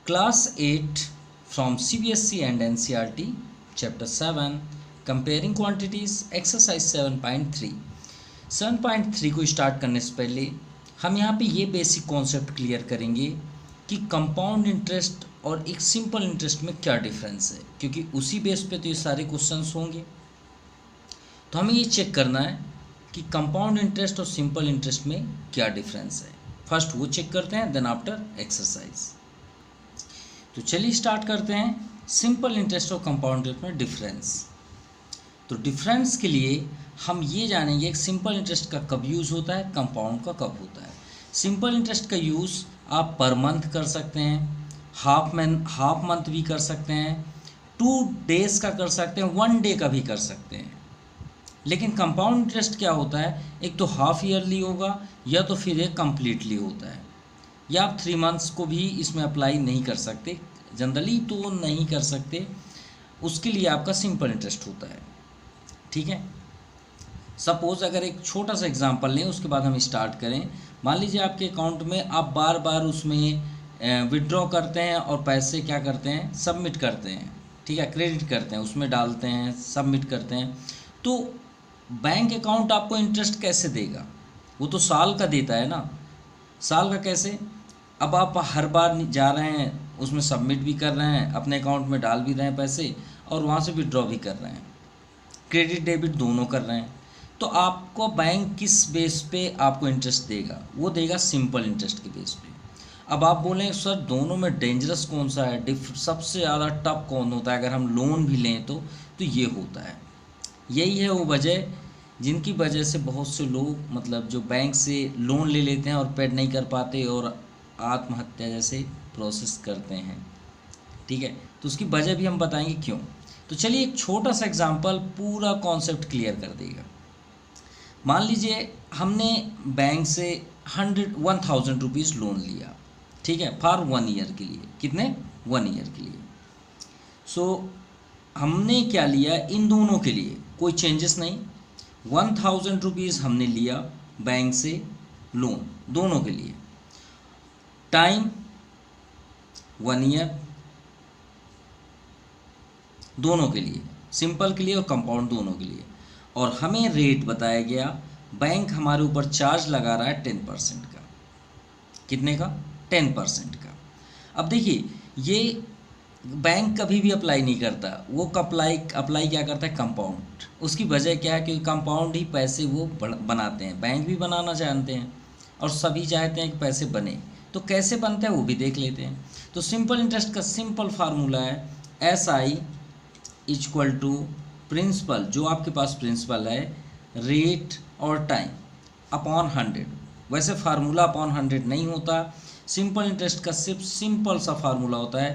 Class 8 from CBSE and NCERT, Chapter 7, Comparing Quantities, Exercise 7.3. 7.3 को start करने से पहले हम यहाँ पे ये बेसिक कॉन्सेप्ट क्लियर करेंगे कि कंपाउंड इंटरेस्ट और एक सिंपल इंटरेस्ट में क्या डिफरेंस है, क्योंकि उसी बेस पे तो ये सारे क्वेश्चंस होंगे। तो हमें ये चेक करना है कि कंपाउंड इंटरेस्ट और सिंपल इंटरेस्ट में क्या डिफरेंस है। फर्स्ट वो चेक करते हैं, देन आफ्टर एक्सरसाइज। तो चलिए स्टार्ट करते हैं। सिंपल इंटरेस्ट और कंपाउंड इंटरेस्ट में डिफरेंस। तो डिफरेंस के लिए हम ये जानेंगे कि सिंपल इंटरेस्ट का कब यूज़ होता है, कंपाउंड का कब होता है। सिंपल इंटरेस्ट का यूज़ आप पर मंथ कर सकते हैं, हाफ मंथ भी कर सकते हैं, 2 डेज का कर सकते हैं, 1 डे का भी कर सकते हैं। लेकिन कंपाउंड इंटरेस्ट क्या होता है, एक तो हाफ ईयरली होगा या तो फिर एक कम्प्लीटली होता है, या आप 3 मंथ्स को भी इसमें अप्लाई नहीं कर सकते, जनरली तो नहीं कर सकते। उसके लिए आपका सिंपल इंटरेस्ट होता है। ठीक है, सपोज अगर एक छोटा सा एग्जांपल लें, उसके बाद हम स्टार्ट करें। मान लीजिए आपके अकाउंट में आप बार बार उसमें विड्रॉ करते हैं और पैसे क्या करते हैं, सबमिट करते हैं। ठीक है, क्रेडिट करते हैं, उसमें डालते हैं, सबमिट करते हैं। तो बैंक अकाउंट आपको इंटरेस्ट कैसे देगा? वो तो साल का देता है ना। साल का कैसे? अब आप हर बार जा रहे हैं, उसमें सबमिट भी कर रहे हैं, अपने अकाउंट में डाल भी रहे हैं पैसे, और वहाँ से विड्रॉ भी कर रहे हैं, क्रेडिट डेबिट दोनों कर रहे हैं। तो आपको बैंक किस बेस पे आपको इंटरेस्ट देगा? वो देगा सिंपल इंटरेस्ट के बेस पे। अब आप बोलें सर दोनों में डेंजरस कौन सा है, सबसे ज़्यादा टफ कौन होता है अगर हम लोन भी लें तो ये होता है। यही है वो वजह जिनकी वजह से बहुत से लोग मतलब जो बैंक से लोन ले लेते हैं और पेड नहीं कर पाते और आत्महत्या जैसे प्रोसेस करते हैं। ठीक है, तो उसकी वजह भी हम बताएंगे क्यों। तो चलिए एक छोटा सा एग्जांपल पूरा कॉन्सेप्ट क्लियर कर देगा। मान लीजिए हमने बैंक से 1000 रुपीज़ लोन लिया। ठीक है, फॉर 1 ईयर के लिए। कितने? 1 ईयर के लिए। सो हमने क्या लिया इन दोनों के लिए, कोई चेंजेस नहीं। 1000 रुपीज़ हमने लिया बैंक से लोन दोनों के लिए। टाइम 1 ईयर, दोनों के लिए, सिंपल के लिए और कंपाउंड दोनों के लिए। और हमें रेट बताया गया, बैंक हमारे ऊपर चार्ज लगा रहा है 10% का। कितने का? 10% का। अब देखिए ये बैंक कभी भी अप्लाई नहीं करता, वो अप्लाई क्या करता है? कंपाउंड। उसकी वजह क्या है? क्योंकि कंपाउंड ही पैसे वो बनाते हैं, बैंक भी बनाना जानते हैं और सभी चाहते हैं कि पैसे बने। तो कैसे बनता है वो भी देख लेते हैं। तो सिंपल इंटरेस्ट का सिंपल फार्मूला है SI इक्वल टू प्रिंसिपल, जो आपके पास प्रिंसिपल है, रेट और टाइम अपॉन 100। वैसे फार्मूला अपॉन 100 नहीं होता। सिंपल इंटरेस्ट का सिर्फ सिंपल सा फार्मूला होता है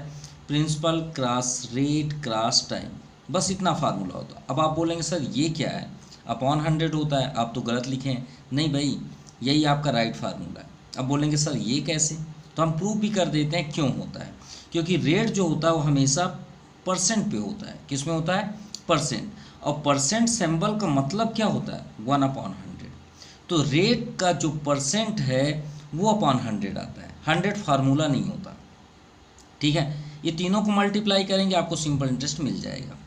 principal cross rate cross time, बस इतना फार्मूला होता है। अब आप बोलेंगे सर ये क्या है, अपॉन 100 होता है, आप तो गलत लिखें। नहीं भाई, यही आपका राइट फार्मूला है। अब बोलेंगे सर ये कैसे, तो हम प्रूव भी कर देते हैं क्यों होता है। क्योंकि रेट जो होता है वो हमेशा परसेंट पे होता है। किस में होता है? परसेंट। और परसेंट सिंबल का मतलब क्या होता है? 1/100। तो रेट का जो परसेंट है वो अपॉन 100 आता है, 100 फार्मूला नहीं होता। ठीक है, ये तीनों को मल्टीप्लाई करेंगे आपको सिंपल इंटरेस्ट मिल जाएगा।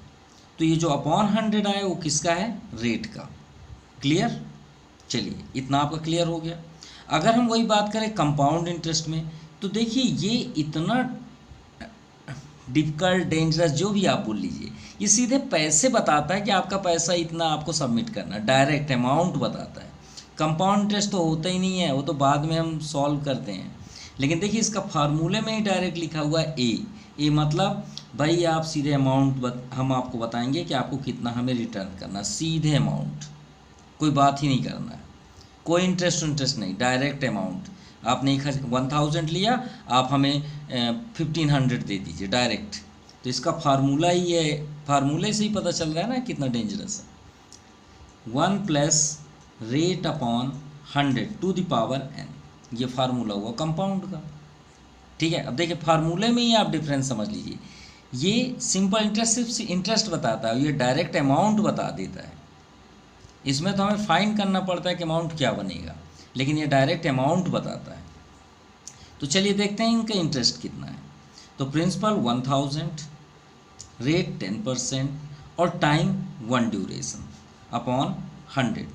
तो ये जो अपॉन 100 आए वो किसका है? रेट का। क्लियर? चलिए इतना आपका क्लियर हो गया। अगर हम वही बात करें कंपाउंड इंटरेस्ट में, तो देखिए ये इतना डिफिकल्ट डेंजरस जो भी आप बोल लीजिए, ये सीधे पैसे बताता है कि आपका पैसा इतना आपको सबमिट करना, डायरेक्ट अमाउंट बताता है। कंपाउंड इंटरेस्ट तो होता ही नहीं है, वो तो बाद में हम सॉल्व करते हैं। लेकिन देखिए इसका फार्मूले में ही डायरेक्ट लिखा हुआ है ए मतलब भाई आप सीधे अमाउंट हम आपको बताएंगे कि आपको कितना हमें रिटर्न करना, सीधे अमाउंट, कोई बात ही नहीं करना है, कोई इंटरेस्ट नहीं, डायरेक्ट अमाउंट। आपने 1000 लिया, आप हमें 1500 दे दीजिए डायरेक्ट। तो इसका फार्मूला ही है, फार्मूले से ही पता चल रहा है ना कितना डेंजरस है। 1 plus rate upon 100 to the power n, ये फार्मूला हुआ कंपाउंड का। ठीक है, अब देखिए फार्मूले में ही आप डिफरेंस समझ लीजिए। ये सिंपल इंटरेस्ट सिर्फ इंटरेस्ट बताता है, ये डायरेक्ट अमाउंट बता देता है। इसमें तो हमें फाइंड करना पड़ता है कि अमाउंट क्या बनेगा, लेकिन ये डायरेक्ट अमाउंट बताता है। तो चलिए देखते हैं इनका इंटरेस्ट कितना है। तो प्रिंसिपल 1000, रेट 10% और टाइम 1 ड्यूरेशन अपॉन 100।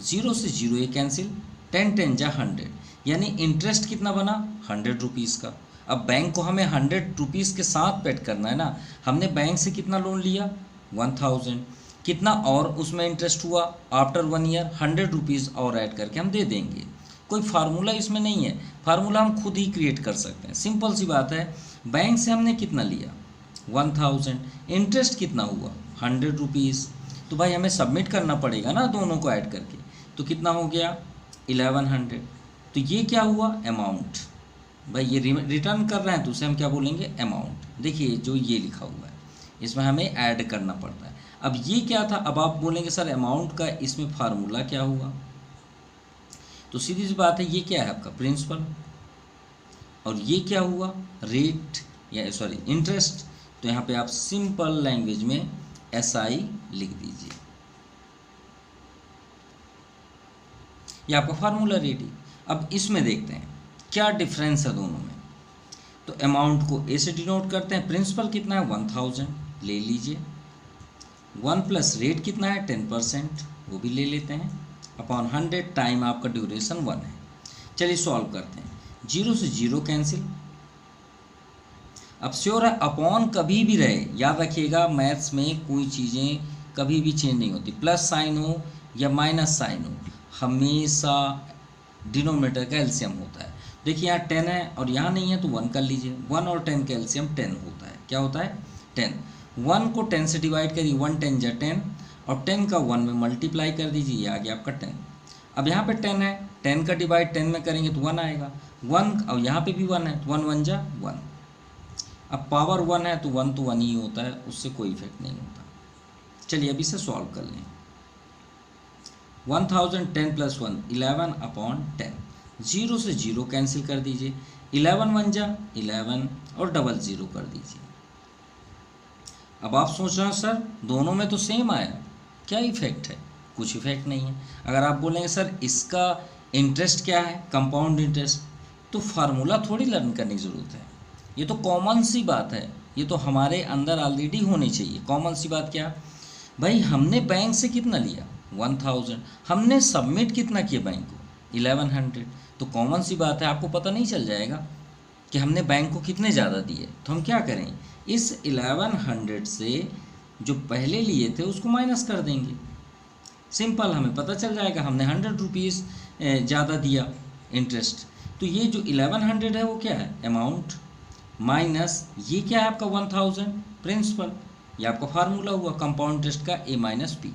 0 से 0 ये कैंसिल, 10 10 जा 100, यानी इंटरेस्ट कितना बना 100 रुपीज़ का। अब बैंक को हमें 100 रुपीज़ के साथ पेड करना है ना। हमने बैंक से कितना लोन लिया 1000, कितना और उसमें इंटरेस्ट हुआ आफ्टर 1 ईयर 100 रुपीज़ और ऐड करके हम दे देंगे। कोई फार्मूला इसमें नहीं है, फार्मूला हम खुद ही क्रिएट कर सकते हैं। सिंपल सी बात है, बैंक से हमने कितना लिया 1000, इंटरेस्ट कितना हुआ 100 रुपीज़, तो भाई हमें सबमिट करना पड़ेगा ना दोनों को ऐड करके। तो कितना हो गया 1100। तो ये क्या हुआ अमाउंट, भाई ये रिटर्न कर रहे हैं तो उसे हम क्या बोलेंगे अमाउंट। देखिए जो ये लिखा हुआ है इसमें हमें ऐड करना पड़ता है। अब ये क्या था, अब आप बोलेंगे सर अमाउंट का इसमें फार्मूला क्या हुआ, तो सीधी सी बात है ये क्या है आपका प्रिंसिपल, और ये क्या हुआ रेट या सॉरी इंटरेस्ट। तो यहाँ पे आप सिंपल लैंग्वेज में SI लिख दीजिए, ये आपका फार्मूला रेडी। अब इसमें देखते हैं क्या डिफरेंस है दोनों में। तो अमाउंट को A से डिनोट करते हैं, प्रिंसिपल कितना है 1000 ले लीजिए, 1 प्लस रेट कितना है 10%, वो भी ले लेते हैं, अपॉन 100, टाइम आपका ड्यूरेशन 1 है। चलिए सॉल्व करते हैं, 0 से 0 कैंसिल। अब श्योर है अपॉन कभी भी रहे, याद रखिएगा मैथ्स में कोई चीज़ें कभी भी चेंज नहीं होती, प्लस साइन हो या माइनस साइन हो हमेशा डिनोमिनेटर का एलसीएम होता है। देखिए यहाँ 10 है और यहाँ नहीं है तो 1 कर लीजिए, 1 और 10 का एलसीएम 10 होता है। क्या होता है 10, 1 को 10 से डिवाइड करिए, 1 10 जा 10 और 10 का 1 में मल्टीप्लाई कर दीजिए, ये आ गया आपका 10। अब यहाँ पे 10 है, 10 का डिवाइड 10 में करेंगे तो 1 आएगा, 1 और यहाँ पे भी 1 है तो 1 1 जा 1। अब पावर 1 है तो 1 तो 1 ही होता है, उससे कोई इफेक्ट नहीं होता। चलिए अभी से सॉल्व कर लें, 1010 प्लस 1 11 अपॉन 10, 0 से 0 कैंसिल कर दीजिए, 11 1 जा 11 और डबल 0 कर दीजिए। अब आप सोच रहे हो सर दोनों में तो सेम आया, क्या इफेक्ट है, कुछ इफेक्ट नहीं है। अगर आप बोलेंगे सर इसका इंटरेस्ट क्या है कंपाउंड इंटरेस्ट, तो फार्मूला थोड़ी लर्न करने की ज़रूरत है, ये तो कॉमन सी बात है, ये तो हमारे अंदर ऑलरेडी होनी चाहिए। कॉमन सी बात क्या भाई, हमने बैंक से कितना लिया 1000, हमने सबमिट कितना किया बैंक को 1100, तो कॉमन सी बात है आपको पता नहीं चल जाएगा कि हमने बैंक को कितने ज़्यादा दिए। तो हम क्या करें, इस 1100 से जो पहले लिए थे उसको माइनस कर देंगे, सिंपल हमें पता चल जाएगा हमने 100 रुपीज़ ज़्यादा दिया इंटरेस्ट। तो ये जो 1100 है वो क्या है अमाउंट, माइनस ये क्या है आपका 1000 प्रिंसिपल, ये आपका फार्मूला हुआ कंपाउंड इंटरेस्ट का A माइनस P,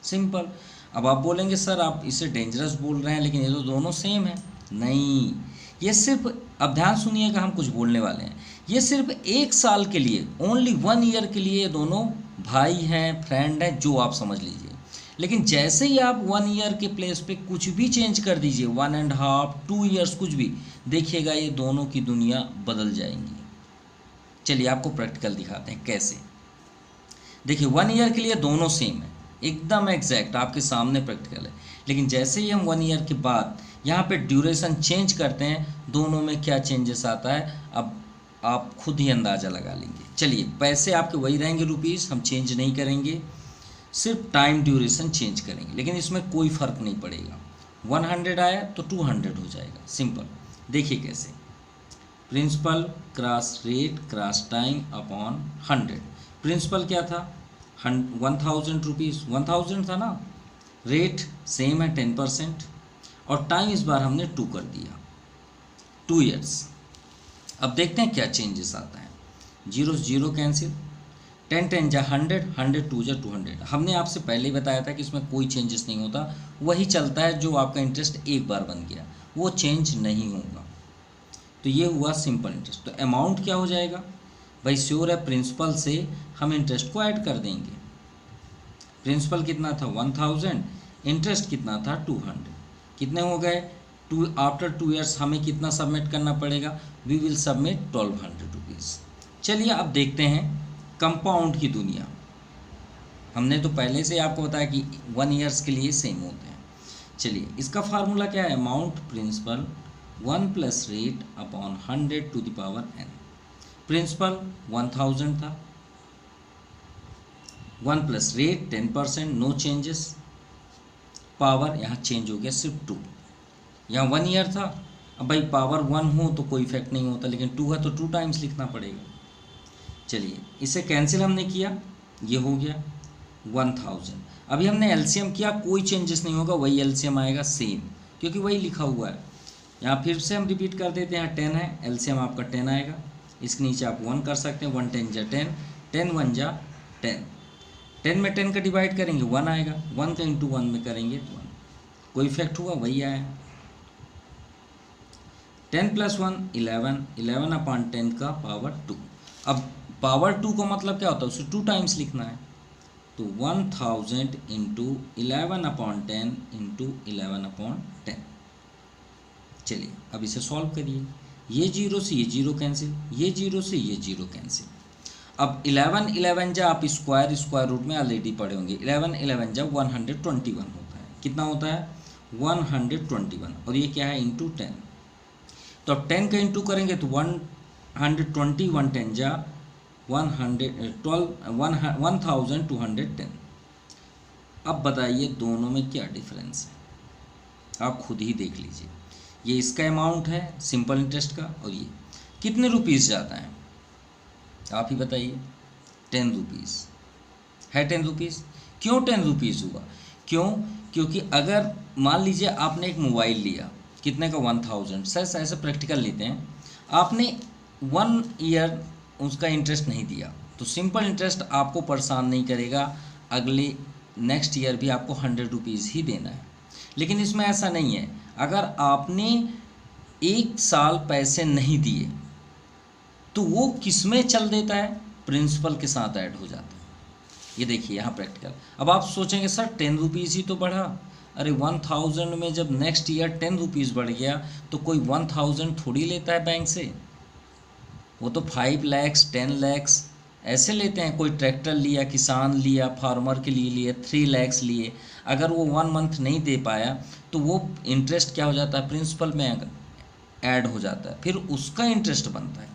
सिंपल। अब आप बोलेंगे सर आप इसे डेंजरस बोल रहे हैं लेकिन ये तो दोनों सेम है, नहीं, ये सिर्फ अब ध्यान सुनिएगा हम कुछ बोलने वाले हैं, ये सिर्फ 1 साल के लिए ओनली 1 ईयर के लिए ये दोनों भाई हैं फ्रेंड हैं जो आप समझ लीजिए। लेकिन जैसे ही आप 1 ईयर के प्लेस पे कुछ भी चेंज कर दीजिए 1.5 2 ईयर्स कुछ भी, देखिएगा ये दोनों की दुनिया बदल जाएंगी। चलिए आपको प्रैक्टिकल दिखाते हैं कैसे। देखिए 1 ईयर के लिए दोनों सेम है, एकदम एग्जैक्ट आपके सामने प्रैक्टिकल है, लेकिन जैसे ही हम 1 ईयर के बाद यहाँ पे ड्यूरेशन चेंज करते हैं दोनों में क्या चेंजेस आता है अब आप खुद ही अंदाज़ा लगा लेंगे। चलिए पैसे आपके वही रहेंगे रुपीज़, हम चेंज नहीं करेंगे, सिर्फ टाइम ड्यूरेशन चेंज करेंगे, लेकिन इसमें कोई फ़र्क नहीं पड़ेगा। 100 आया तो 200 हो जाएगा, सिंपल। देखिए कैसे, principal cross rate cross time upon 100। Principal क्या था 1000 रुपीज़, 1000 था ना, रेट सेम है 10% और टाइम इस बार हमने 2 कर दिया, 2 ईयर्स। अब देखते हैं क्या चेंजेस आता है, 0 0 कैंसिल, 10 10 जा 100, 100 2 जा 200। हमने आपसे पहले ही बताया था कि इसमें कोई चेंजेस नहीं होता, वही चलता है जो आपका इंटरेस्ट एक बार बन गया वो चेंज नहीं होगा। तो ये हुआ सिंपल इंटरेस्ट। तो अमाउंट क्या हो जाएगा भाई, श्योर है प्रिंसिपल से हम इंटरेस्ट को ऐड कर देंगे। प्रिंसिपल कितना था 1000, इंटरेस्ट कितना था 200, कितने हो गए 2 आफ्टर 2 ईयर्स हमें कितना सबमिट करना पड़ेगा, वी विल सबमिट 1200 रुपीज़। चलिए अब देखते हैं कंपाउंड की दुनिया। हमने तो पहले से आपको बताया कि 1 ईयर्स के लिए सेम होते हैं। चलिए इसका फार्मूला क्या है, amount principal 1 plus rate upon 100 to the power n। Principal 1000 था, 1 plus rate 10%, no changes, power यहाँ चेंज हो गया सिर्फ 2, यहाँ 1 ईयर था। अब भाई पावर 1 हो तो कोई इफेक्ट नहीं होता, लेकिन 2 है तो 2 टाइम्स लिखना पड़ेगा। चलिए इसे कैंसिल हमने किया, ये हो गया 1000। अभी हमने एलसीएम किया, कोई चेंजेस नहीं होगा, वही एलसीएम आएगा सेम, क्योंकि वही लिखा हुआ है। यहाँ फिर से हम रिपीट कर देते हैं, 10 है, एलसीएम आपका 10 आएगा। इसके नीचे आप 1 कर सकते हैं, 1 10 जा 10, 10 1 जा 10, 10 में 10 का डिवाइड करेंगे 1 आएगा, 1 का इंटू 1 में करेंगे तो 1, कोई इफेक्ट हुआ वही आया। 10 प्लस 1 11, 11 अपॉन 10 का पावर 2। अब पावर 2 का मतलब क्या होता है, उसे 2 टाइम्स लिखना है, तो 1000 इंटू 11 अपॉन 10 इंटू 11 अपॉन 10। चलिए अब इसे सॉल्व करिए, ये जीरो से ये जीरो कैंसिल, ये जीरो से ये जीरो कैंसिल। अब 11 11 जा आप स्क्वायर रूट में ऑलरेडी पढ़े होंगे, 11 11 जा 121 होता है। कितना होता है 121, और ये क्या है इंटू 10, तो अब 10 का इंटू करेंगे तो 120, 110 जा 1210। अब बताइए दोनों में क्या डिफरेंस है, आप खुद ही देख लीजिए। ये इसका अमाउंट है सिंपल इंटरेस्ट का, और ये कितने रुपीस जाता है आप ही बताइए। 10 रुपीज़ है, 10 रुपीज़। क्यों 10 रुपीज़ हुआ, क्यों, क्योंकि अगर मान लीजिए आपने एक मोबाइल लिया, कितने का 1000, सर ऐसे प्रैक्टिकल लेते हैं, आपने 1 ईयर उसका इंटरेस्ट नहीं दिया, तो सिंपल इंटरेस्ट आपको परेशान नहीं करेगा, अगले नेक्स्ट ईयर भी आपको 100 रुपीज़ ही देना है। लेकिन इसमें ऐसा नहीं है, अगर आपने 1 साल पैसे नहीं दिए तो वो किस में चल देता है, प्रिंसिपल के साथ ऐड हो जाता है। ये देखिए यहाँ प्रैक्टिकल। अब आप सोचेंगे सर 10 रुपीज़ ही तो बढ़ा, अरे 1000 में जब नेक्स्ट ईयर 10 रुपीज़ बढ़ गया तो कोई 1000 थोड़ी लेता है बैंक से, वो तो 5 लाख 10 लाख ऐसे लेते हैं। कोई ट्रैक्टर लिया, किसान लिया, फार्मर के लिए लिए, 3 लाख लिए, अगर वो 1 मंथ नहीं दे पाया तो वो इंटरेस्ट क्या हो जाता है, प्रिंसिपल में ऐड हो जाता है, फिर उसका इंटरेस्ट बनता है।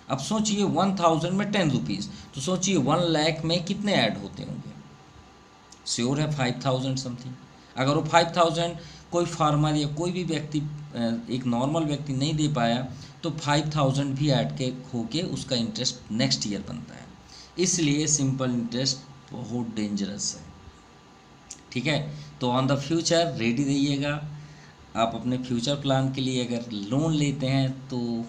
अब सोचिए 1000 में 10 रुपीज़, तो सोचिए 1 लाख में कितने ऐड होते होंगे, श्योर है 5000 समथिंग। अगर वो 5000 कोई फार्मर या कोई भी व्यक्ति, एक नॉर्मल व्यक्ति नहीं दे पाया, तो 5000 भी ऐड के होके उसका इंटरेस्ट नेक्स्ट ईयर बनता है। इसलिए सिंपल इंटरेस्ट बहुत डेंजरस है, ठीक है। तो ऑन द फ्यूचर रेडी रहिएगा। आप अपने फ्यूचर प्लान के लिए अगर लोन लेते हैं तो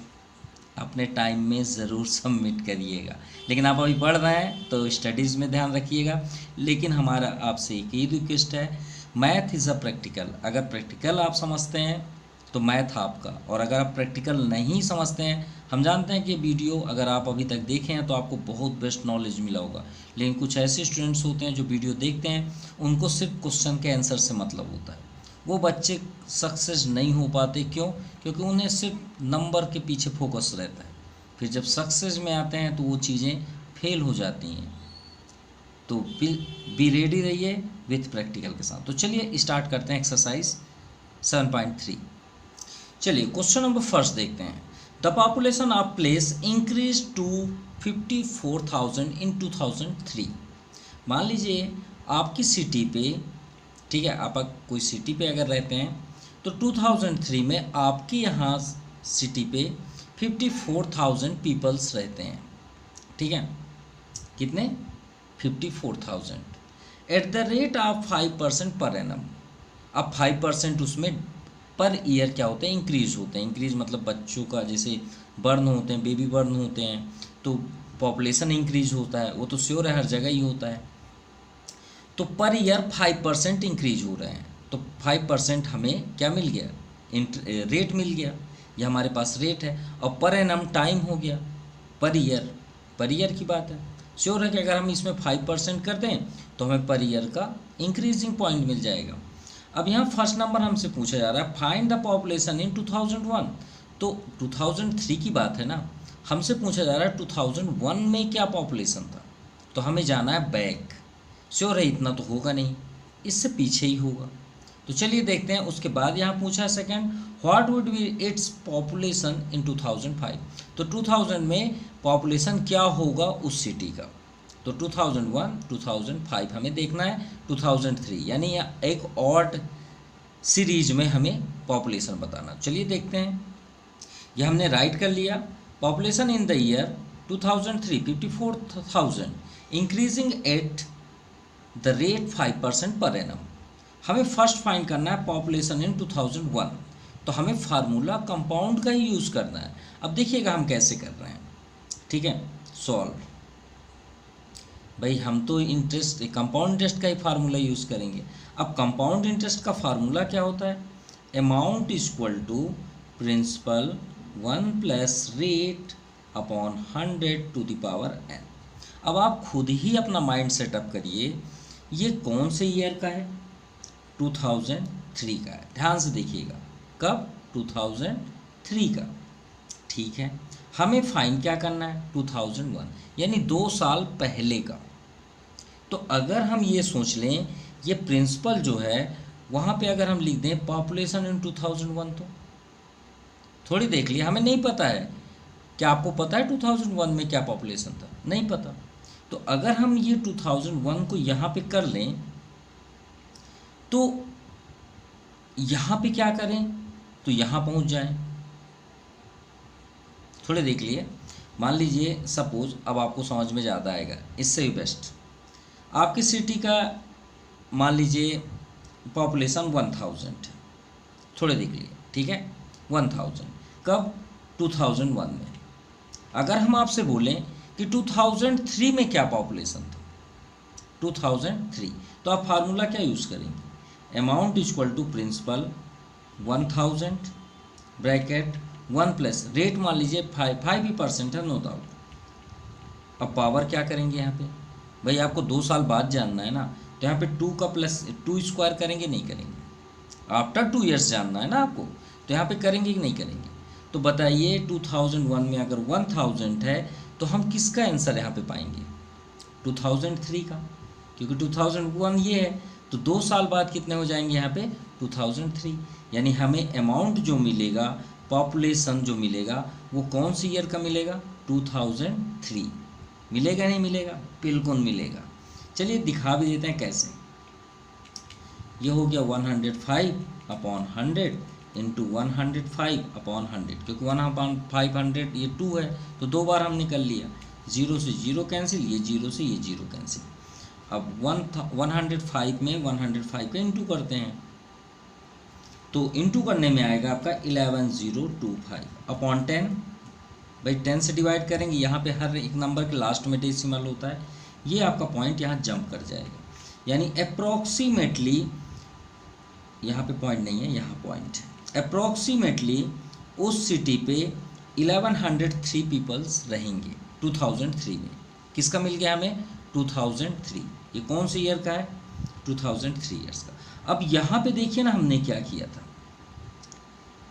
अपने टाइम में ज़रूर सबमिट करिएगा। लेकिन आप अभी पढ़ रहे हैं तो स्टडीज़ में ध्यान रखिएगा। लेकिन हमारा आपसे एक ही रिक्वेस्ट है, मैथ इज़ अ प्रैक्टिकल। अगर प्रैक्टिकल आप समझते हैं तो मैथ आपका, और अगर आप प्रैक्टिकल नहीं समझते हैं, हम जानते हैं कि वीडियो अगर आप अभी तक देखे हैं तो आपको बहुत बेस्ट नॉलेज मिला होगा, लेकिन कुछ ऐसे स्टूडेंट्स होते हैं जो वीडियो देखते हैं उनको सिर्फ क्वेश्चन के आंसर से मतलब होता है, वो बच्चे सक्सेस नहीं हो पाते। क्यों? क्योंकि उन्हें सिर्फ नंबर के पीछे फोकस रहता है, फिर जब सक्सेस में आते हैं तो वो चीज़ें फेल हो जाती हैं। तो बी रेडी रहिए विथ प्रैक्टिकल के साथ। तो चलिए स्टार्ट करते हैं एक्सरसाइज 7.3। चलिए क्वेश्चन नंबर फर्स्ट देखते हैं। The population of place increase to 54,000 in 2003। मान लीजिए आपकी सिटी पे, ठीक है, आप कोई सिटी पे अगर रहते हैं तो 2003 में आपकी यहाँ सिटी पे 54,000 पीपल्स रहते हैं, ठीक है। कितने? 54,000 eight the rate of 5% per annum. अब 5% उसमें पर ईयर क्या होते हैं, इंक्रीज होते हैं। इंक्रीज मतलब बच्चों का जैसे बर्न होते हैं, बेबी बर्न होते हैं, तो पॉपुलेशन इंक्रीज होता है, वो तो श्योर है हर जगह ही होता है। तो पर ईयर 5% इंक्रीज हो रहे हैं, तो 5% हमें क्या मिल गया, रेट मिल गया, ये हमारे पास रेट है। और पर एनम टाइम हो गया, पर ईयर की बात है। श्योर है कि अगर हम इसमें 5% कर दें तो हमें पर ईयर का इंक्रीजिंग पॉइंट मिल जाएगा। अब यहाँ फर्स्ट नंबर हमसे पूछा जा रहा है फाइंड द पॉपुलेशन इन 2001, तो 2003 की बात है ना, हमसे पूछा जा रहा है 2001 में क्या पॉपुलेशन था, तो हमें जाना है बैक। श्योर है इतना तो होगा नहीं, इससे पीछे ही होगा। तो चलिए देखते हैं। उसके बाद यहाँ पूछा है second, what would be its population in 2005। तो 2000 में पॉपुलेशन क्या होगा उस सिटी का। तो 2001, 2005 हमें देखना है, 2003 यानी एक ऑड सीरीज में हमें पॉपुलेशन बताना। चलिए देखते हैं। ये हमने राइट कर लिया। Population in the year 2003 54,000 increasing at the rate 5% per annum. हमें फर्स्ट फाइंड करना है पॉपुलेशन इन 2001। तो हमें फार्मूला कंपाउंड का ही यूज़ करना है। अब देखिएगा हम कैसे कर रहे हैं, ठीक है। सॉल्व, भाई हम तो इंटरेस्ट कंपाउंड इंटरेस्ट का ही फार्मूला यूज़ करेंगे। अब कंपाउंड इंटरेस्ट का फार्मूला क्या होता है, amount equal to principal 1 plus rate upon 100 to the power n। अब आप खुद ही अपना माइंड सेटअप करिए, ये कौन से ईयर का है, 2003 का है। ध्यान से देखिएगा, कब, 2003 का, ठीक है। हमें फाइन क्या करना है, 2001 यानी 2 साल पहले का। तो अगर हम ये सोच लें, ये प्रिंसिपल जो है वहाँ पे अगर हम लिख दें पॉपुलेशन इन 2001, तो थोड़ी देख लिया, हमें नहीं पता है। क्या आपको पता है 2001 में क्या पॉपुलेशन था, नहीं पता। तो अगर हम ये 2001 को यहाँ पे कर लें, तो यहाँ पे क्या करें, तो यहाँ पहुँच जाएं। थोड़े देख लिए, मान लीजिए सपोज, अब आपको समझ में ज़्यादा आएगा, इससे भी बेस्ट। आपकी सिटी का मान लीजिए पॉपुलेशन 1000 है, थोड़े देख लिए, ठीक है, 1000 कब, 2001 में। अगर हम आपसे बोलें कि 2003 में क्या पॉपुलेशन था, 2003, तो आप फार्मूला क्या यूज़ करेंगे, amount equal to principal 1000 bracket 1 plus rate मान लीजिए 5% है, नो डाउट। अब पावर क्या करेंगे यहाँ पे, भाई आपको 2 साल बाद जानना है ना, तो यहाँ पे 2 का प्लस 2 स्क्वायर करेंगे, नहीं करेंगे। आफ्टर 2 ईयर्स जानना है ना आपको, तो यहाँ पे करेंगे कि नहीं करेंगे। तो बताइए 2001 में अगर 1000 है, तो हम किसका आंसर यहाँ पे पाएंगे, 2003 का, क्योंकि 2001 ये है। तो 2 साल बाद कितने हो जाएंगे यहाँ पे, 2003। यानी हमें अमाउंट जो मिलेगा, पॉपुलेशन जो मिलेगा, वो कौन सी ईयर का मिलेगा, 2003। मिलेगा नहीं मिलेगा, बिल्कुल मिलेगा। चलिए दिखा भी देते हैं कैसे। ये हो गया 105/100 इंटू 105/100, क्योंकि 1/500 ये 2 है, तो 2 बार हम निकल लिया। 0 से 0 कैंसिल, ये 0 से ये 0 कैंसिल। अब 105 में 105 का इंटू करते हैं, तो इंटू करने में आएगा आपका 11025/10। भाई 10 से डिवाइड करेंगे, यहाँ पे हर एक नंबर के लास्ट में डेसिमल होता है, ये आपका पॉइंट यहाँ जंप कर जाएगा। यानी अप्रॉक्सीमेटली, यहाँ पे पॉइंट नहीं है, यहाँ पॉइंट है। अप्रॉक्सीमेटली उस सिटी पे 1103 पीपल्स रहेंगे 2003 में। किसका मिल गया हमें, 2003। ये कौन से ईयर का है, 2003 ईयर्स का। अब यहाँ पे देखिए ना, हमने क्या किया था,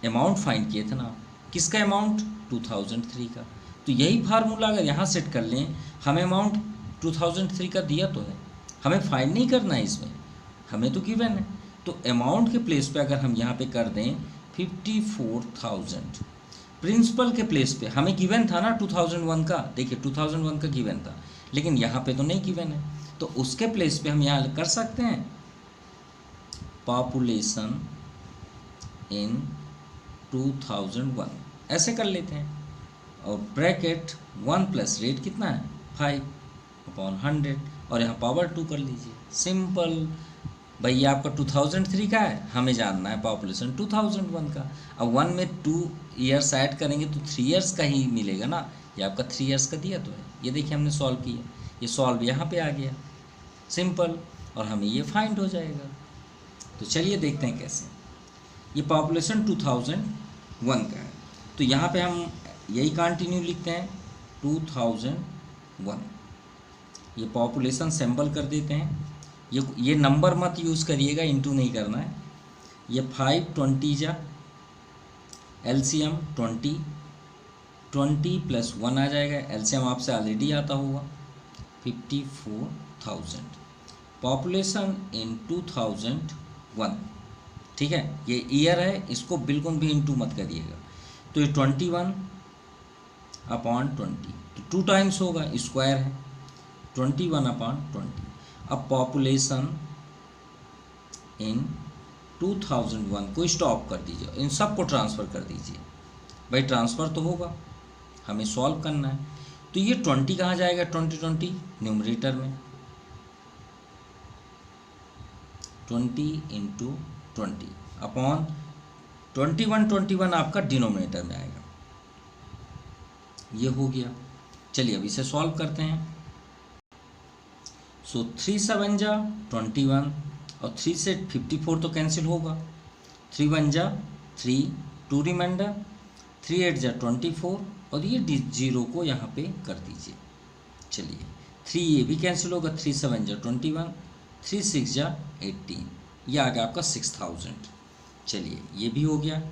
अमाउंट फाइंड किए थे ना, किसका अमाउंट, 2003 का। तो यही फार्मूला अगर यहाँ सेट कर लें, हमें अमाउंट 2003 का दिया तो है, हमें फाइंड नहीं करना है इसमें, हमें तो गिवन है। तो अमाउंट के प्लेस पे अगर हम यहाँ पे कर दें 54,000, प्रिंसिपल के प्लेस पे हमें गिवन था ना 2001 का, देखिए 2001 का गिवन था, लेकिन यहाँ पे तो नहीं गिवन है, तो उसके प्लेस पे हम यहाँ कर सकते हैं पॉपुलेशन इन 2001, ऐसे कर लेते हैं। और ब्रैकेट 1 प्लस रेट कितना है, 5/100, और यहाँ पावर 2 कर लीजिए, सिंपल। भाई आपका 2003 का है, हमें जानना है पॉपुलेशन 2001 का। अब 1 में 2 ईयर्स ऐड करेंगे तो 3 ईयर्स का ही मिलेगा ना, ये आपका 3 ईयर्स का दिया तो है। ये देखिए हमने सॉल्व किया, ये सॉल्व यहाँ पे आ गया, सिंपल, और हमें ये फाइंड हो जाएगा। तो चलिए देखते हैं कैसे। ये पॉपुलेशन 2001 का है, तो यहाँ पे हम यही कंटिन्यू लिखते हैं 2001। ये पॉपुलेशन सिंबल कर देते हैं, ये नंबर मत यूज़ करिएगा, इंटू नहीं करना है। ये 520 जा एलसीएम 20 + 1 आ जाएगा, एलसीएम आपसे ऑलरेडी आता होगा, 54,000। पॉपुलेशन इन 2001 ठीक है, ये ईयर है, इसको बिल्कुल भी इंटू मत करिएगा। तो ये 21 अपॉन 20, तो 2 टाइम्स होगा, स्क्वायर है 21 अपॉन 20। अब पॉपुलेशन इन 2001 को स्टॉप कर दीजिए, इन सबको ट्रांसफ़र कर दीजिए। भाई ट्रांसफ़र तो होगा, हमें सॉल्व करना है। तो ये 20 कहाँ जाएगा, 20 न्यूमरेटर में, 20 इंटू 20 अपॉन 21 आपका डिनोमिनेटर में आएगा। ये हो गया। चलिए अब इसे सॉल्व करते हैं। सो 3 7 जा 21 और 3 से 54 तो कैंसिल होगा, 3 1 जा 3, 2 रिमाइंडर, 3 8 जा 24 और ये 0 को यहाँ पे कर दीजिए। चलिए 3 ये भी कैंसिल होगा, 3 7 जा 21, 3 6 जा 18, ये आ गया आपका 6000। चलिए ये भी हो गया।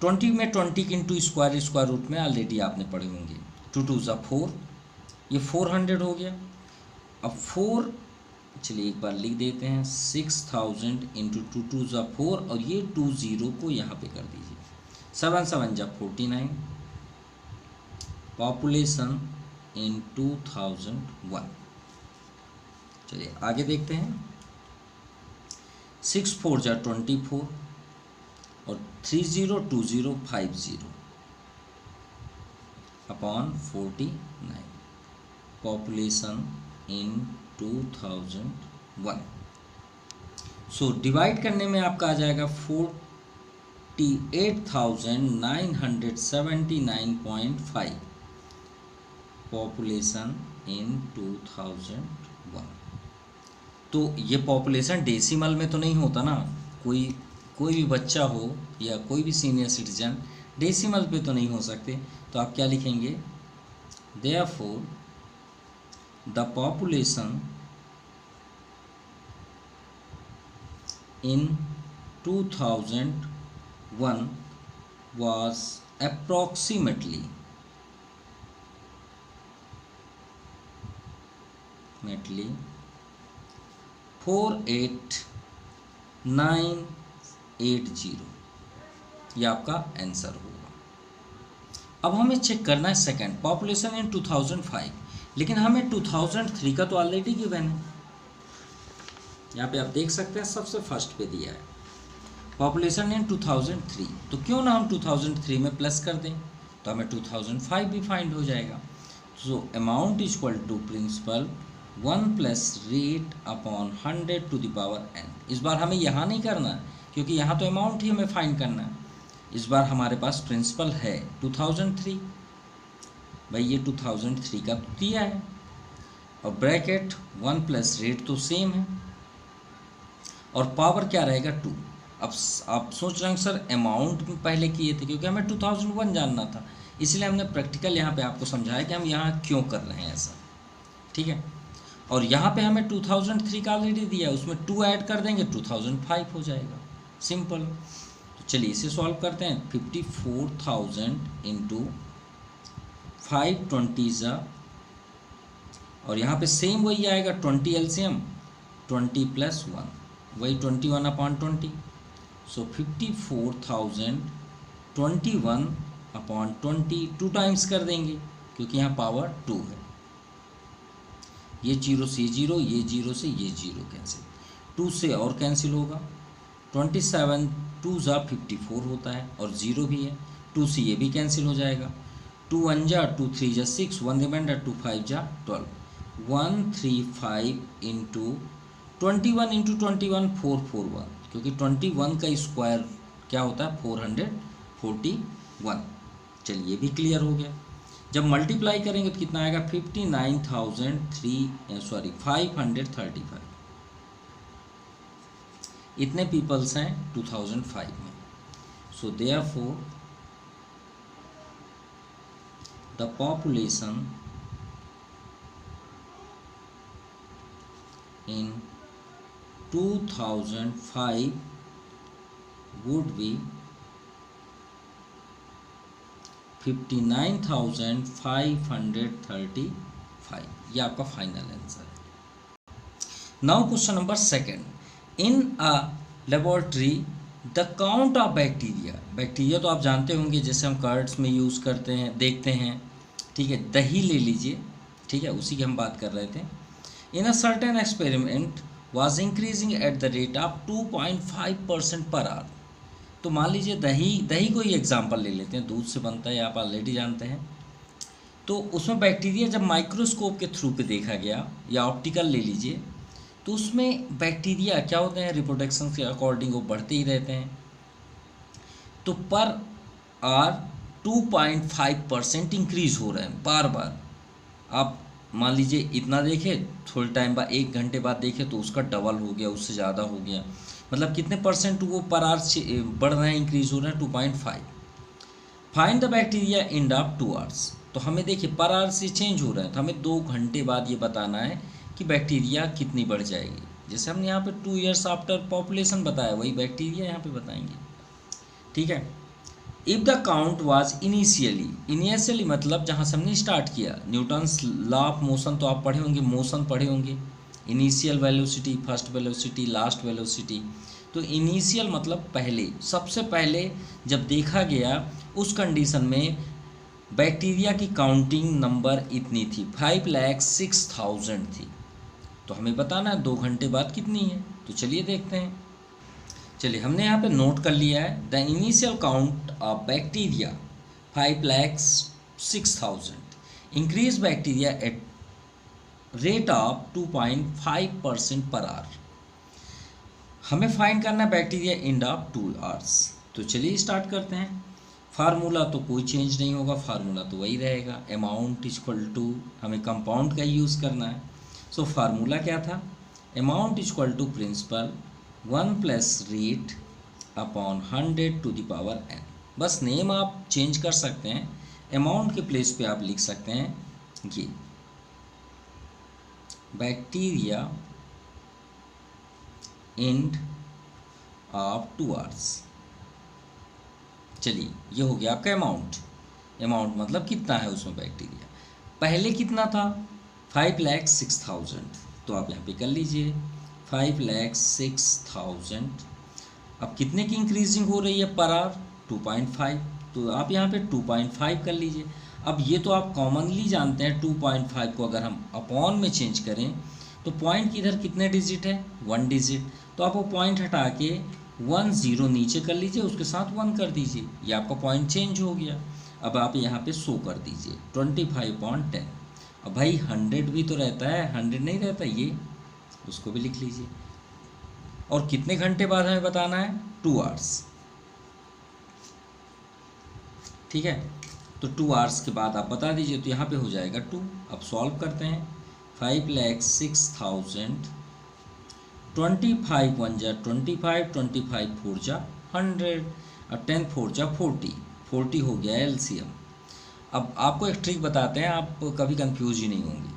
20 में 20 इंटू स्क्वायर रूट में ऑलरेडी आपने पढ़े होंगे, 2 2 जा 4, ये 400 हो गया। अब 4, चलिए एक बार लिख देते हैं, 6000 इंटू 2 2 जा 4 और ये 20 को यहाँ पे कर दीजिए, 7 7 जा 49। Population in 2001। चलिए आगे देखते हैं। 6 4 जा 24 और 302050 upon 49। Population in 2001। So divide करने में आपका आ जाएगा 48,979.5 पॉपुलेशन इन 2001। तो ये पॉपुलेशन डेसिमल में तो नहीं होता ना, कोई भी बच्चा हो या कोई भी सीनियर सिटीजन डेसिमल पे तो नहीं हो सकते, तो आप क्या लिखेंगे, therefore the population in 2001 was approximately 48980। ये आपका आंसर होगा। अब हमें चेक करना है सेकंड, पॉपुलेशन इन 2005, लेकिन हमें 2003 का तो ऑलरेडी गिवन है। यहाँ पे आप देख सकते हैं सबसे फर्स्ट पे दिया है पॉपुलेशन इन 2003, तो क्यों ना हम 2003 में प्लस कर दें, तो हमें 2005 भी फाइंड हो जाएगा। So amount is equal to principal 1 plus rate upon 100 to the power n। इस बार हमें यहाँ नहीं करना, क्योंकि यहाँ तो अमाउंट ही हमें फाइंड करना है। इस बार हमारे पास प्रिंसिपल है 2003, भाई ये 2003 का दिया है, और ब्रैकेट 1 प्लस रेट तो सेम है, और पावर क्या रहेगा 2। अब आप सोच रहे हैं सर अमाउंट भी पहले किए थे, क्योंकि हमें 2001 जानना था, इसलिए हमने प्रैक्टिकल यहाँ पे आपको समझाया कि हम यहाँ क्यों कर रहे हैं ऐसा, ठीक है। और यहाँ पे हमें 2003 का ऑलरेडी दिया है, उसमें 2 ऐड कर देंगे 2005 हो जाएगा, सिंपल। तो चलिए इसे सॉल्व करते हैं। 54,000 इंटू 520 और यहाँ पे सेम वही आएगा 20 एलसीएम 20 प्लस 1, वही 21 अपॉन 20। सो 54,021 अपॉन 20, 2 टाइम्स कर देंगे क्योंकि यहाँ पावर 2 है। ये 0 से 0, ये 0 से ये 0 कैंसिल, 2 से और कैंसिल होगा, 27 2 जा 54 होता है और 0 भी है, 2 से ये भी कैंसिल हो जाएगा, 2 1 जा 2 3 जा 6, 1 रिमाइंडर 2 5 जा 12, 135 इंटू 21 इंटू 21 441, क्योंकि 21 का स्क्वायर क्या होता है 441। चलिए भी क्लियर हो गया। जब मल्टीप्लाई करेंगे तो कितना आएगा 53535। इतने पीपल्स हैं 2005 में। So therefore the population in 2005 would be 59,535। ये आपका फाइनल आंसर है। Now question number second, in a laboratory the count of bacteria, bacteria तो आप जानते होंगे, जैसे हम कर्ड्स में यूज़ करते हैं, देखते हैं, ठीक है। दही ले लीजिए, ठीक है, उसी की हम बात कर रहे थे। In a certain experiment was increasing at the rate of 2.5% per our. तो मान लीजिए दही को ही एग्जांपल ले लेते हैं, दूध से बनता है, आप ऑलरेडी जानते हैं। तो उसमें बैक्टीरिया जब माइक्रोस्कोप के थ्रू पे देखा गया, या ऑप्टिकल ले लीजिए, तो उसमें बैक्टीरिया क्या होते हैं, रिप्रोडक्शन के अकॉर्डिंग वो बढ़ते ही रहते हैं। तो पर आर 2.5% इंक्रीज हो रहे हैं बार बार। आप मान लीजिए इतना देखें, थोड़े टाइम बाद 1 घंटे बाद देखें तो उसका डबल हो गया, उससे ज़्यादा हो गया। मतलब कितने परसेंट वो पर आर बढ़ रहे हैं, इंक्रीज हो रहे हैं, 2.5। Find the bacteria in of 2 hours. तो हमें देखिए पर आवर से चेंज हो रहा है, तो हमें 2 घंटे बाद ये बताना है कि बैक्टीरिया कितनी बढ़ जाएगी। जैसे हमने यहाँ पे 2 ईयर्स आफ्टर पॉपुलेशन बताया, वही बैक्टीरिया यहाँ पे बताएंगे, ठीक है। If the count was initially मतलब जहाँ से हमने स्टार्ट किया, न्यूटन्स लॉ ऑफ मोशन तो आप पढ़े होंगे, मोशन पढ़े होंगे, initial velocity, first velocity, last velocity. तो इनिशियल मतलब पहले, सबसे पहले जब देखा गया उस कंडीशन में बैक्टीरिया की काउंटिंग नंबर इतनी थी, 5,06,000 थी। तो हमें बताना है 2 घंटे बाद कितनी है। तो चलिए देखते हैं। चलिए हमने यहाँ पे नोट कर लिया है, the initial count of bacteria 5,06,000, increase bacteria at rate of 2.5% per our. हमें फाइंड करना है बैक्टीरिया इन ऑफ 2 आवर्स। तो चलिए स्टार्ट करते हैं। फार्मूला तो कोई चेंज नहीं होगा, फार्मूला तो वही रहेगा, अमाउंट इक्वल टू, हमें कंपाउंड का यूज़ करना है। सो फार्मूला क्या था, amount equal to principal 1 + rate upon 100 to the power n। बस नेम आप चेंज कर सकते हैं, अमाउंट के प्लेस पे आप लिख सकते हैं ये बैक्टीरिया एंड ऑफ 2 आवर्स। चलिए ये हो गया आपका अमाउंट। अमाउंट मतलब कितना है उसमें बैक्टीरिया, पहले कितना था 5,06,000, तो आप यहाँ पे कर लीजिए 5,06,000। अब कितने की इंक्रीजिंग हो रही है पर आवर, 2.5, तो आप यहाँ पे 2.5 कर लीजिए। अब ये तो आप कॉमनली जानते हैं, 2.5 को अगर हम अपॉन में चेंज करें तो पॉइंट की इधर कितने डिजिट है, 1 डिजिट, तो आप वो पॉइंट हटा के 1 0 नीचे कर लीजिए, उसके साथ 1 कर दीजिए, ये आपका पॉइंट चेंज हो गया। अब आप यहाँ पे शो कर दीजिए 25/10। अब भाई 100 भी तो रहता है, 100 नहीं रहता, ये उसको भी लिख लीजिए। और कितने घंटे बाद हमें बताना है, 2 आवर्स, ठीक है। तो 2 आवर्स के बाद आप बता दीजिए, तो यहाँ पे हो जाएगा 2। अब सॉल्व करते हैं, 5,06,000, 25 1 जा 25, 25 4 जा 100, और 10 4 जा 40, 40 हो गया एलसीएम। अब आपको एक ट्रिक बताते हैं, आप कभी कंफ्यूज ही नहीं होंगे,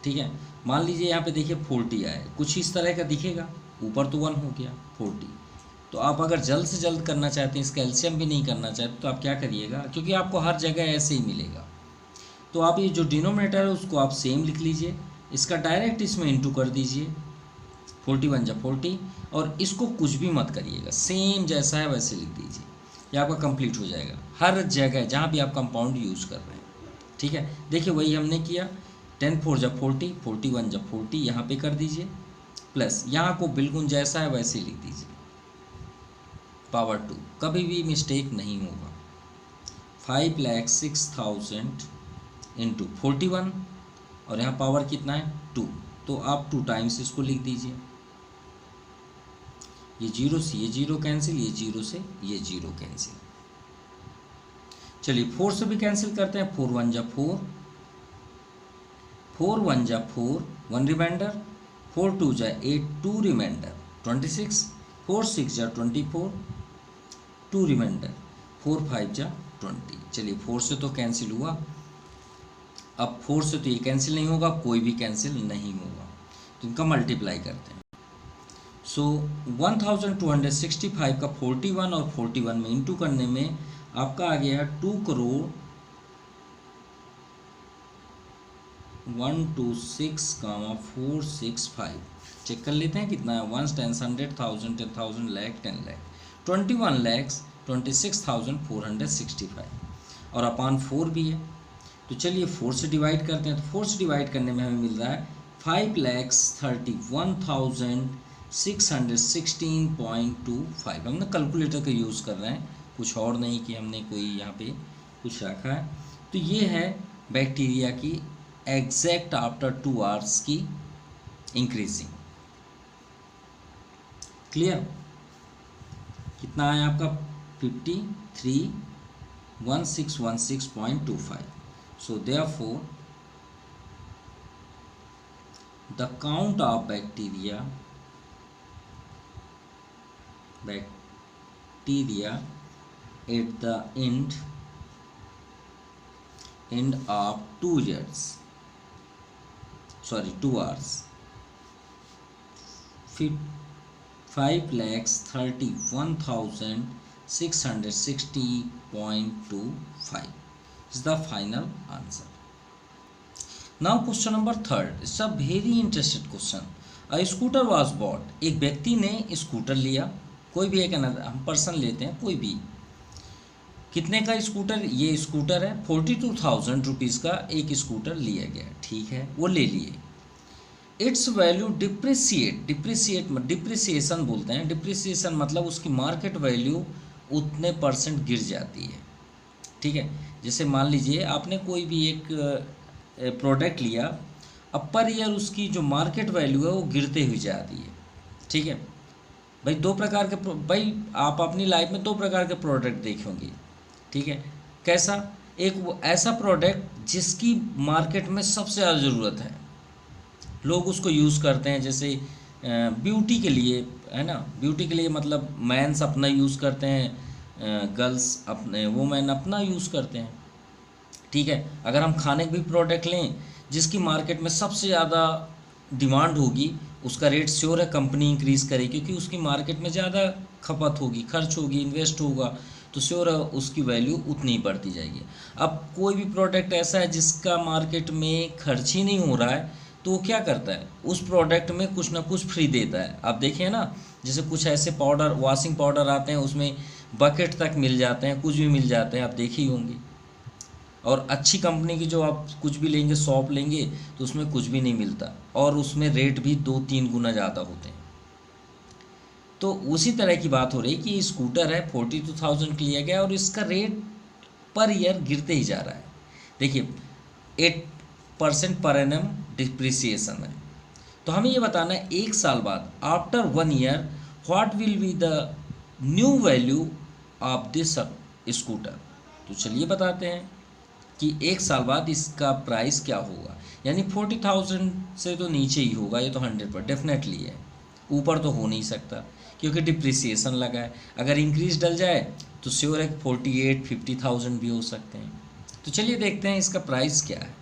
ठीक है। मान लीजिए यहाँ पे देखिए 40 आए, कुछ इस तरह का दिखेगा, ऊपर तो 1 हो गया 40। तो आप अगर जल्द से जल्द करना चाहते हैं, इसका एलसीएम भी नहीं करना चाहते, तो आप क्या करिएगा, क्योंकि आपको हर जगह ऐसे ही मिलेगा, तो आप ये जो डिनोमिनेटर है उसको आप सेम लिख लीजिए, इसका डायरेक्ट इसमें इंटू कर दीजिए, 40 1 जा 40, और इसको कुछ भी मत करिएगा, सेम जैसा है वैसे लिख दीजिए, ये आपका कंप्लीट हो जाएगा हर जगह जहाँ भी आप कंपाउंड यूज़ कर रहे हैं, ठीक है। देखिए वही हमने किया, 10 4 जा 40, 40 1 जा 40, यहाँ पे कर दीजिए, प्लस यहाँ को बिल्कुल जैसा है वैसे लिख दीजिए, पावर 2, कभी भी मिस्टेक नहीं होगा। 5,06,000 इंटू 41, और यहाँ पावर कितना है 2, तो आप 2 टाइम्स इसको लिख दीजिए। ये 0 से ये 0 कैंसिल, ये 0 से ये 0 कैंसिल। चलिए 4 से भी कैंसिल करते हैं, 4 1 जा 4, 4 1 जा 4, 1 रिमाइंडर, 4 2 जा 8, 2 रिमाइंडर 26, 4 6 जा 24, 2 रिमाइंडर, 4 5 जा 20। चलिए 4 से तो कैंसिल हुआ, अब 4 से तो ये कैंसिल नहीं होगा, कोई भी कैंसिल नहीं होगा, तो इनका मल्टीप्लाई करते हैं। सो 1265 का 41 और 41 में इंटू करने में आपका आ गया 2,0126,465। चेक कर लेते हैं कितना है, 1 10 100 1000 10,000 लाख 10 लाख 21,26,465 और अपान 4 भी है। तो चलिए 4 से डिवाइड करते हैं। तो 4 से डिवाइड करने में हमें मिल रहा है 5,31,616.25। हमने कैलकुलेटर का यूज़ कर रहे हैं, कुछ और नहीं कि हमने कोई यहाँ पे कुछ रखा है। तो ये है बैक्टीरिया की एग्जैक्ट आफ्टर 2 आवर्स की इंक्रीजिंग। क्लियर? कितना आया आपका 53,1616.25। So therefore the count of bacteria at the end of 2 hours 5,31,660.25 is the final answer. Now question number 3rd. It's a very interesting question. A scooter was bought. एक व्यक्ति ने scooter लिया, कोई भी एक हम पर्सन लेते हैं, कोई भी। कितने का स्कूटर? ये स्कूटर है 42,000 रुपीज़ का एक स्कूटर लिया गया, ठीक है, वो ले लिए। इट्स वैल्यू डिप्रिसिएशन बोलते हैं। डिप्रिसिएशन मतलब उसकी मार्केट वैल्यू उतने % गिर जाती है, ठीक है। जैसे मान लीजिए आपने कोई भी एक प्रोडक्ट लिया, अब पर ईयर उसकी जो मार्केट वैल्यू है वो गिरते हुई जाती है, ठीक है। भाई भाई आप अपनी लाइफ में 2 प्रकार के प्रोडक्ट देखे होंगे, ठीक है। कैसा? एक वो ऐसा प्रोडक्ट जिसकी मार्केट में सबसे ज़्यादा ज़रूरत है, लोग उसको यूज़ करते हैं, जैसे ब्यूटी के लिए, है ना। ब्यूटी के लिए मतलब मैंस अपना यूज़ करते हैं, गर्ल्स अपने वुमेन अपना यूज़ करते हैं, ठीक है। अगर हम खाने के भी प्रोडक्ट लें जिसकी मार्केट में सबसे ज़्यादा डिमांड होगी, उसका रेट श्योर है कंपनी इंक्रीज़ करेगी, क्योंकि उसकी मार्केट में ज़्यादा खपत होगी, खर्च होगी, इन्वेस्ट होगा, तो श्योर है उसकी वैल्यू उतनी ही बढ़ती जाएगी। अब कोई भी प्रोडक्ट ऐसा है जिसका मार्केट में खर्च ही नहीं हो रहा है, तो वो क्या करता है, उस प्रोडक्ट में कुछ ना कुछ फ्री देता है। आप देखिए ना, जैसे कुछ ऐसे पाउडर, वॉशिंग पाउडर आते हैं, उसमें बकेट तक मिल जाते हैं, कुछ भी मिल जाते हैं, आप देखे ही होंगे। और अच्छी कंपनी की जो आप कुछ भी लेंगे, शॉप लेंगे, तो उसमें कुछ भी नहीं मिलता, और उसमें रेट भी 2-3 गुना ज़्यादा होते हैं। तो उसी तरह की बात हो रही कि स्कूटर है 42,000 का लिया गया और इसका रेट पर ईयर गिरते ही जा रहा है। देखिए 8% पर एनम डिप्रिसिएशन है। तो हमें ये बताना है 1 साल बाद, after 1 year, what will be the new value of this scooter. तो चलिए बताते हैं कि 1 साल बाद इसका प्राइस क्या होगा। यानी 40,000 से तो नीचे ही होगा, ये तो 100% डेफिनेटली है, ऊपर तो हो नहीं सकता क्योंकि डिप्रिसिएशन लगा है। अगर इंक्रीज डल जाए तो श्योर है 48-50,000 भी हो सकते हैं। तो चलिए देखते हैं इसका प्राइस क्या है।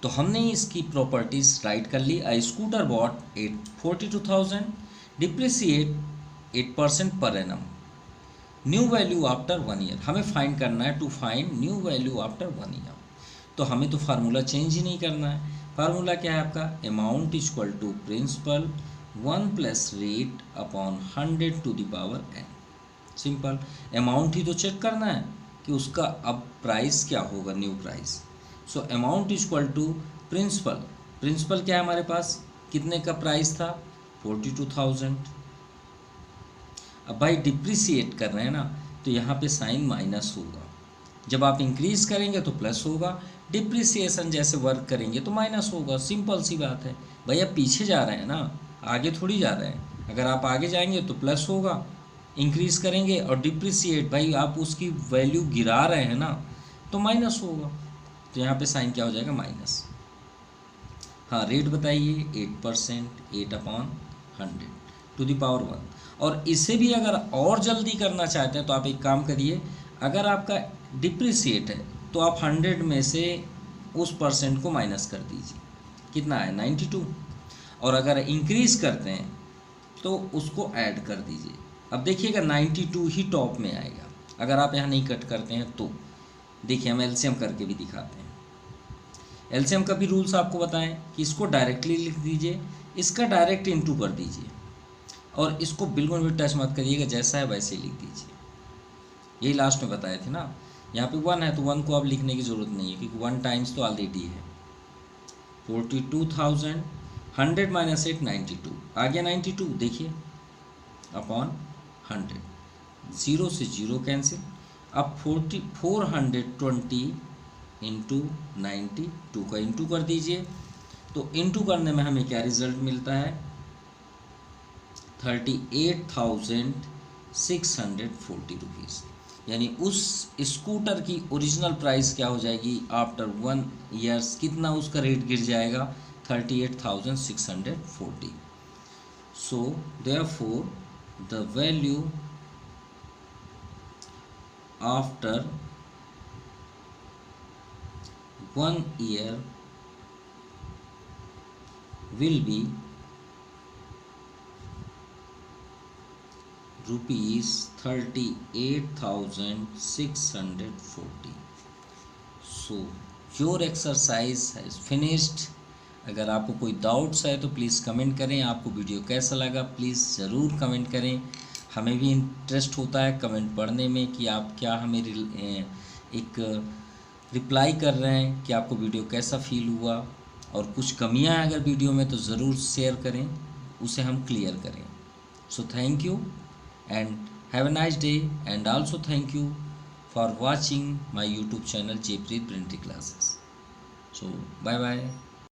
तो हमने इसकी प्रॉपर्टीज़ राइट कर ली। I scooter bought 42,000, depreciate 8% per annum, new value after 1 year. हमें फाइंड करना है, to find new value after 1 year. तो हमें तो फार्मूला चेंज ही नहीं करना है। फार्मूला क्या है आपका? Amount equal to principal 1 plus rate upon 100 to the power n। Simple, amount ही तो चेक करना है कि उसका अब प्राइस क्या होगा, new price. So amount equal to principal, principal क्या है हमारे पास, कितने का प्राइस था 42,000। अब भाई डिप्रिसिएट कर रहे हैं ना, तो यहाँ पे साइन माइनस होगा। जब आप इंक्रीज करेंगे तो प्लस होगा, डिप्रिसिएशन जैसे वर्क करेंगे तो माइनस होगा। सिंपल सी बात है भाई, आप पीछे जा रहे हैं ना, आगे थोड़ी जा रहे हैं। अगर आप आगे जाएंगे तो प्लस होगा, इंक्रीज करेंगे, और डिप्रिसिएट भाई आप उसकी वैल्यू गिरा रहे हैं ना, तो माइनस होगा। तो यहाँ पे साइन क्या हो जाएगा, माइनस। हाँ, रेट बताइए 8%, 8/100 टू द पावर 1। और इसे भी अगर और जल्दी करना चाहते हैं तो आप एक काम करिए, अगर आपका डिप्रिसिएट है तो आप 100 में से उस % को माइनस कर दीजिए, कितना है 92। और अगर इंक्रीज करते हैं तो उसको ऐड कर दीजिए। अब देखिएगा 92 ही टॉप में आएगा, अगर आप यहाँ नहीं कट करते हैं तो। देखिए हम एलसीएम करके भी दिखाते हैं। एलसीएम का भी रूल्स आपको बताएं कि इसको डायरेक्टली लिख दीजिए, इसका डायरेक्ट इंटू कर दीजिए। और इसको बिल्कुल भी टच मत करिएगा, जैसा है वैसे ही लिख दीजिए। यही लास्ट में बताए थे ना, यहाँ पे 1 है तो 1 को अब लिखने की ज़रूरत नहीं है क्योंकि 1 टाइम्स तो ऑलरेडी है। 42,000, 100 माइनस 8 92, आ गया 92, देखिए अपॉन 100, 0 से 0 कैंसिल। अब 420 इंटू 92 का इंटू कर दीजिए, तो इंटू करने में हमें क्या रिजल्ट मिलता है, 38,640 रुपीज़। यानी उस स्कूटर की ओरिजिनल प्राइस क्या हो जाएगी आफ्टर 1 ईयर्स, कितना उसका रेट गिर जाएगा, 38,640। So therefore the value after 1 year will be rupees 38,640. So your exercise has finished. अगर आपको कोई डाउट्स है तो प्लीज़ कमेंट करें। आपको वीडियो कैसा लगा प्लीज़ ज़रूर कमेंट करें। हमें भी इंटरेस्ट होता है कमेंट पढ़ने में कि आप क्या हमें एक रिप्लाई कर रहे हैं कि आपको वीडियो कैसा फील हुआ, और कुछ कमियां हैं अगर वीडियो में तो ज़रूर शेयर करें, उसे हम क्लियर करें। So thank you and have a nice day, and also thank you for watching my YouTube channel Jaypreet printing classes. So bye bye.